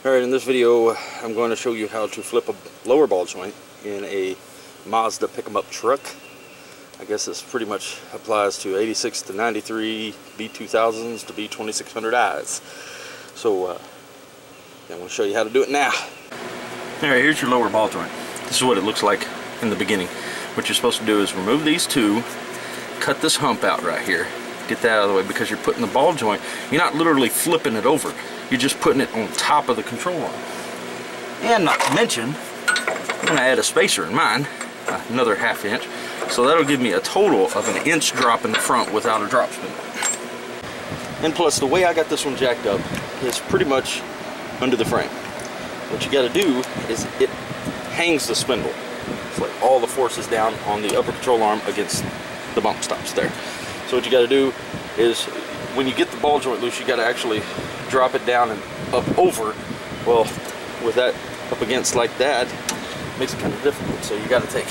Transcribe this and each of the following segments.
Alright, in this video I'm going to show you how to flip a lower ball joint in a Mazda pick-em-up truck. I guess this pretty much applies to 86 to 93 B2200s to B2600Is. So I'm going to show you how to do it now. Alright, here's your lower ball joint. This is what it looks like in the beginning. What you're supposed to do is remove these two, cut this hump out right here, get that out of the way, because you're putting the ball joint, you're not literally flipping it over. You're just putting it on top of the control arm. And not to mention, I'm going to add a spacer in mine, another ½ inch. So that'll give me a total of an inch drop in the front without a drop spindle. And plus, the way I got this one jacked up is pretty much under the frame. What you got to do is it hangs the spindle. It's like all the force is down on the upper control arm against the bump stops there. So what you got to do is, when you get the ball joint loose, you got to actually drop it down and up over. Well, with that up against like that, it makes it kind of difficult. So you got to take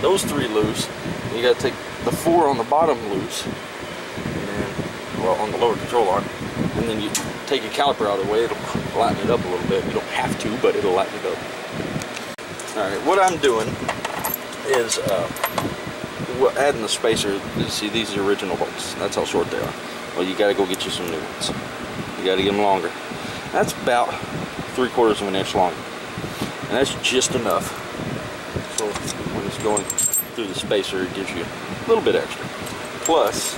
those three loose, and you got to take the four on the bottom loose, and then, well, on the lower control arm, and then you take your caliper out of the way. It'll lighten it up a little bit. You don't have to, but it'll lighten it up. All right, what I'm doing is adding the spacer. You see, these are original bolts. That's how short they are. Well, you got to go get you some new ones. You got to get them longer. That's about 3/4 of an inch longer, and that's just enough. So when it's going through the spacer, it gives you a little bit extra. Plus,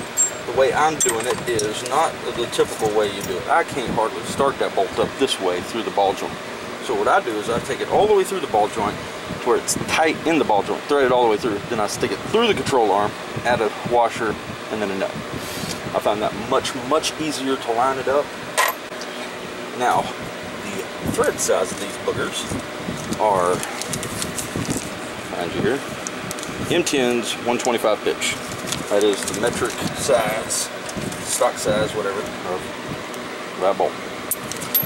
the way I'm doing it is not the typical way you do it. I can't hardly start that bolt up this way through the ball joint. So what I do is I take it all the way through the ball joint to where it's tight in the ball joint, thread it all the way through, then I stick it through the control arm, add a washer, and then a nut. I find that much easier to line it up. Now, the thread size of these boogers are, find you here, M10's 125 pitch. That is the metric size, stock size, whatever, of that bolt.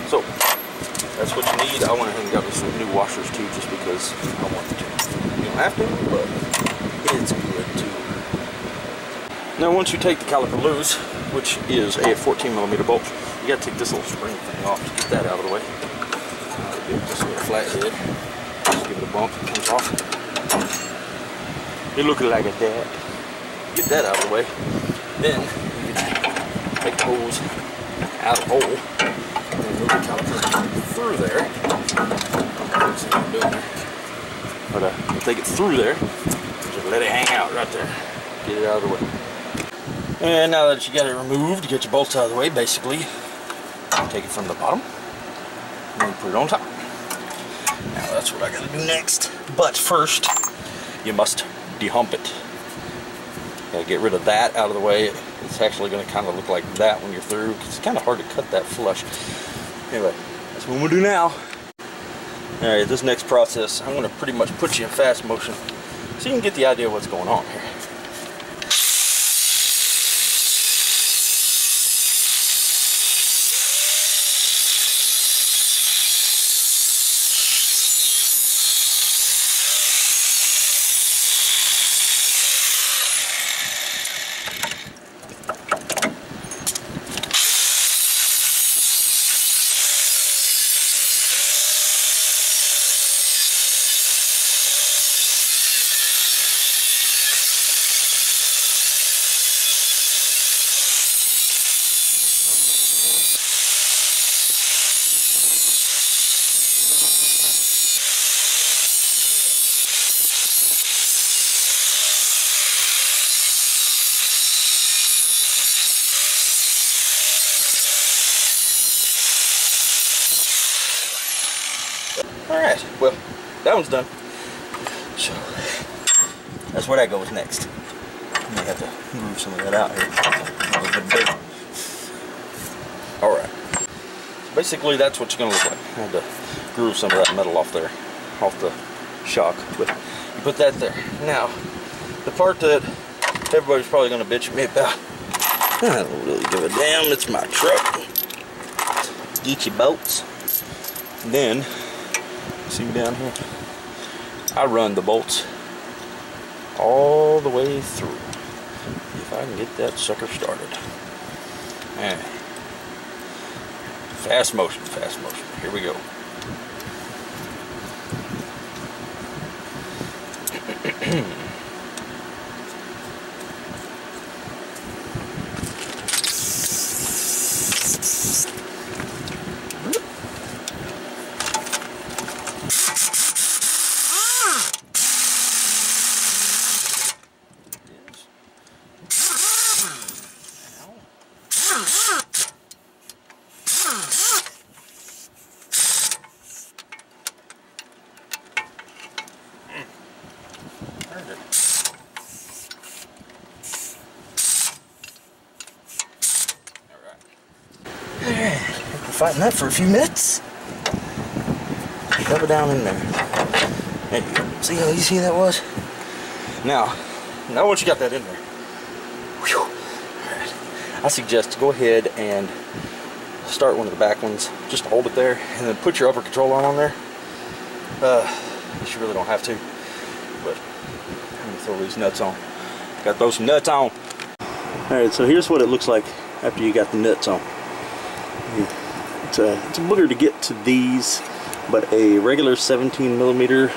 So, that's what you need. I went ahead and got me some new washers too, just because I wanted to. You don't have to, but it's good too. Now, once you take the caliper loose, which is a 14mm bolt, you got to take this little spring thing off to get that out of the way. Just a flathead. Just give it a bump. It comes off. It looking like that. Get that out of the way. Then you can take the hose out of the hole and move the caliper through there. I don't see what I'm doing there. But you take it through there. Just let it hang out right there. Get it out of the way. And now that you got it removed, get your bolts out of the way, basically, take it from the bottom and then put it on top. Now that's what I got to do next. But first, you must dehump it. Gotta get rid of that out of the way. It's actually going to kind of look like that when you're through, because it's kind of hard to cut that flush. Anyway, that's what we'll do now. Alright, this next process, I'm going to pretty much put you in fast motion so you can get the idea of what's going on here. Alright, well, that one's done. So, that's where that goes next. You may have to move some of that out here. Alright. So basically, that's what you're going to look like. I had to groove some of that metal off there, off the shock. But you put that there. Now, the part that everybody's probably going to bitch at me about, I don't really give a damn. It's my truck. Get your bolts. And then, see me down here? I run the bolts all the way through. If I can get that sucker started. Man. Fast motion, fast motion. Here we go. Fighting that for a few minutes. Shove it down in there. There you go. See how easy that was? Now once you got that in there, whew, alright, I suggest go ahead and start one of the back ones, just to hold it there, and then put your upper control arm on there. You really don't have to, but I'm gonna throw these nuts on. Gotta throw some nuts on. Alright, so here's what it looks like after you got the nuts on. It's a booger to get to these, but a regular 17mm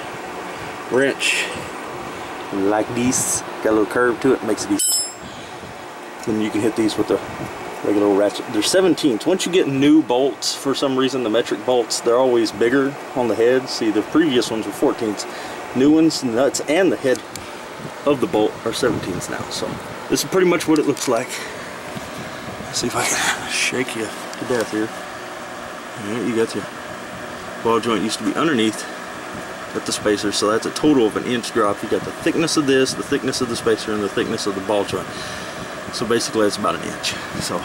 wrench like this, got a little curve to it, makes it easy. Then you can hit these with the regular ratchet. They're 17s. Once you get new bolts, for some reason the metric bolts, they're always bigger on the head. See, the previous ones were 14s. New ones, the nuts and the head of the bolt are 17s now. So this is pretty much what it looks like. Let's see if I can shake you to death here. Alright, you got your ball joint used to be underneath at the spacer, so that's a total of an inch drop. You got the thickness of this, the thickness of the spacer, and the thickness of the ball joint. So basically that's about an inch. So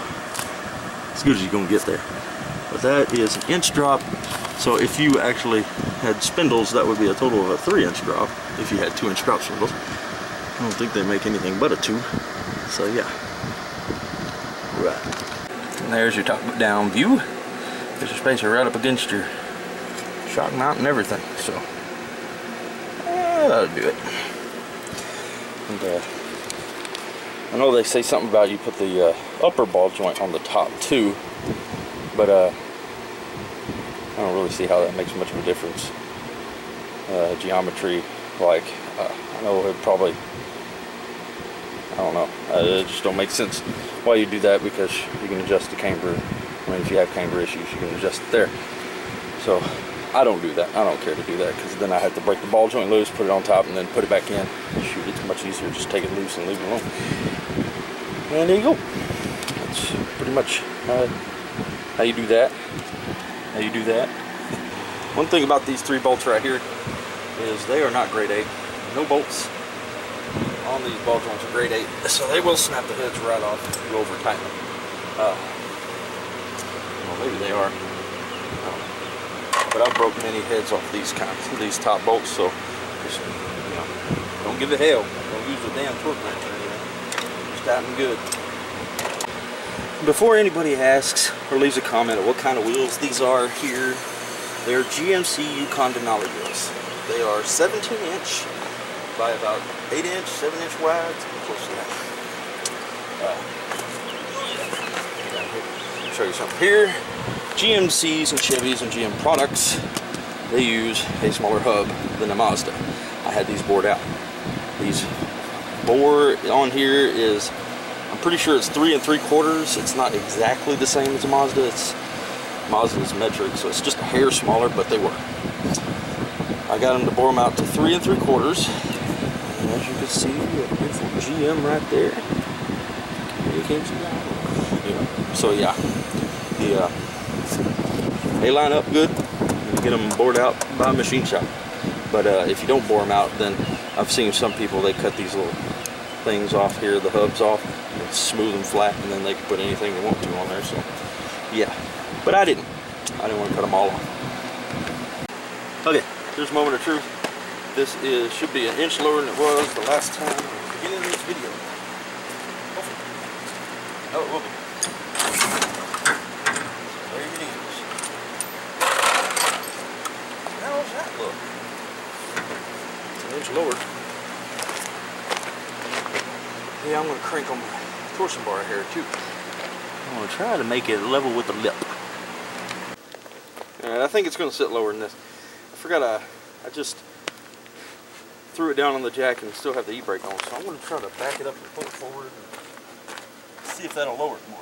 as good as you're gonna get there. But that is an inch drop. So if you actually had spindles, that would be a total of a 3-inch drop if you had 2-inch drop spindles. I don't think they make anything but a 2. So yeah. Right. And there's your top down view. There's your spacer right up against your shock mount and everything. So that'll do it. And I know they say something about you put the upper ball joint on the top too, but I don't really see how that makes much of a difference. Geometry, like I know it probably, I don't know, it just don't make sense why you do that, because you can adjust the camber. I mean, if you have camber issues, you can adjust it there. So I don't do that. I don't care to do that, because then I have to break the ball joint loose, put it on top, and then put it back in. Shoot, it's much easier. Just take it loose and leave it alone. And there you go. That's pretty much how you do that. One thing about these 3 bolts right here is they are not grade 8. No bolts on these ball joints are grade 8, so they will snap the heads right off if you over tighten them. Well, maybe they are. But I've broken many heads off these top bolts, so just, you know, don't give it hell. Don't use the damn torque wrench or anything. Just tighten good. Before anybody asks or leaves a comment on what kind of wheels these are here, they are GMC Yukon Denali wheels. They are 17-inch by about 8-inch, 7-inch wide, close to that. I'll show you something here. GMCs and Chevys and GM products, they use a smaller hub than a Mazda. I had these bored out. These bore on here is, I'm pretty sure it's 3 3/4. It's not exactly the same as a Mazda. Mazda's metric, so it's just a hair smaller, but they work. I got them to bore them out to 3 3/4. And as you can see, a beautiful GM right there. You can't see that. Yeah. So yeah, they line up good. You get them bored out by a machine shop. But if you don't bore them out, then I've seen some people, they cut these little things off here, the hubs off, and smooth them flat, and then they can put anything they want to on there. So yeah, but I didn't want to cut them all off. Okay, here's a moment of truth. This should be an inch lower than it was the last time at the beginning of this video. Hopefully. Oh, it will be. There it is. How does that look? It's an inch lower. Yeah, I'm going to crank on my torsion bar here too. I'm going to try to make it level with the lip. Alright, I think it's going to sit lower than this. I forgot I just threw it down on the jack and still have the e-brake on, so I'm going to try to back it up and pull it forward and see if that'll lower it more.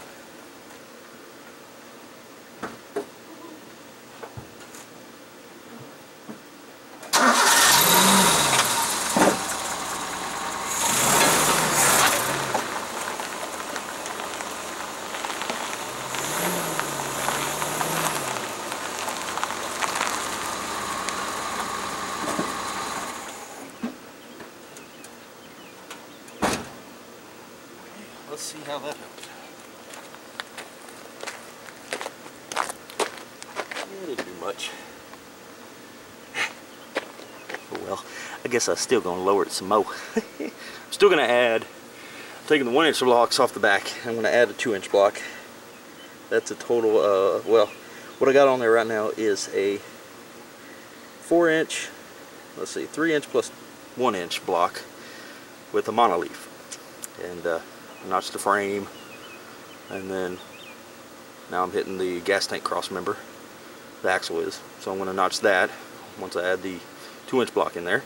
Let's see how that helps. It didn't do much. Oh well, I guess I'm still going to lower it some more. I'm still going to add, I'm taking the 1-inch blocks off the back. I'm going to add a 2-inch block. That's a total, well, what I got on there right now is a 4-inch, let's see, 3-inch plus 1-inch block with a monoleaf. And notch the frame, and then now I'm hitting the gas tank cross member, the axle is, so I'm going to notch that once I add the 2-inch block in there,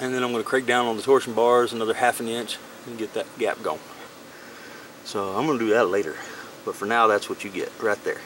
and then I'm going to crank down on the torsion bars another 1/2 inch and get that gap going. So I'm going to do that later, but for now that's what you get right there.